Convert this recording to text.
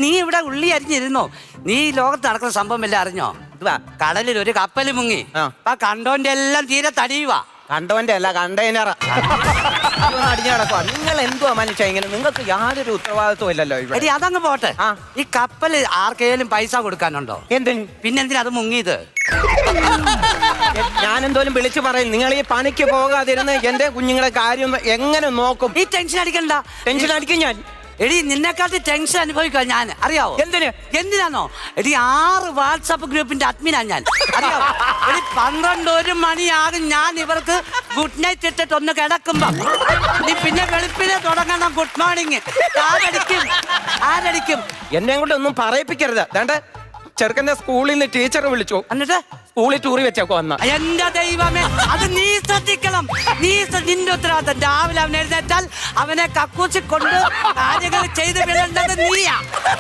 നീ ഇവിടെ ഉള്ളി അരിഞ്ഞിരുന്നോ? നീ ഈ ലോകത്ത് നടക്കുന്ന സംഭവം എല്ലാം അറിഞ്ഞോ? കടലിൽ ഒരു കപ്പൽ മുങ്ങി. ആ കണ്ടോന്റെ എല്ലാം തീരെ തടിയുവാ. കണ്ടവന്റെ അല്ല കണ്ടെയ്നർ അടിഞ്ഞു കിടക്കുക. നിങ്ങൾ എന്തുവാ മനുഷ്യ ഇങ്ങനെ? നിങ്ങൾക്ക് യാതൊരു ഉത്തരവാദിത്വം ഇല്ലല്ലോ ഇവിടെ. അതങ്ങ് പോട്ടെ. ഈ കപ്പൽ ആർക്കെങ്കിലും പൈസ കൊടുക്കാനുണ്ടോ? എന്തിന്? പിന്നെന്തിനാ അത് മുങ്ങിയത്? ഞാൻ എന്തോലും വിളിച്ചു പറയും. നിങ്ങൾ ഈ പണിക്ക് പോകാതിരുന്ന് എന്റെ കുഞ്ഞുങ്ങളെ കാര്യം എങ്ങനെ നോക്കും? ഈ ടെൻഷൻ അടിക്കണ്ട. ടെൻഷൻ അടിക്കും ഞാൻ. എടി നിന്നെക്കാട്ടി ടെൻഷൻ അനുഭവിക്കുക ഞാൻ. അറിയാവോ എന്തിനാണോ? എടി 6 വാട്സാപ്പ് ഗ്രൂപ്പിന്റെ അഡ്മിനാ ഞാൻ. അറിയാവോ? എടി 12 മണിയാകും ഞാൻ ഇവർക്ക് ഗുഡ് നൈറ്റ് ഇട്ടിട്ട് ഒന്ന് കിടക്കുമ്പോ നീ പിന്നെ വെളുപ്പിനെ തുടങ്ങണം ഗുഡ് മോർണിംഗ്. ആരടിക്കും? എന്നെ കൊണ്ട് ഒന്നും പറയിപ്പിക്കരുത്. വേണ്ട, ചെറുക്കന്റെ സ്കൂളിൽ നിന്ന് ടീച്ചർ വിളിച്ചു. എന്നിട്ട് സ്കൂളിൽ ടൂറി വെച്ചേക്കോ വന്ന. എന്റെ ദൈവമേ, അത് നീ ശ്രദ്ധിക്കണം. നിന്റെ ഉത്തരവാദിത്തം. രാവിലെ അവൻ എഴുന്നേറ്റാൽ അവനെ കക്കൂച്ചി കൊണ്ട് കാര്യങ്ങൾ ചെയ്ത് വിടേണ്ടത് നീയാ.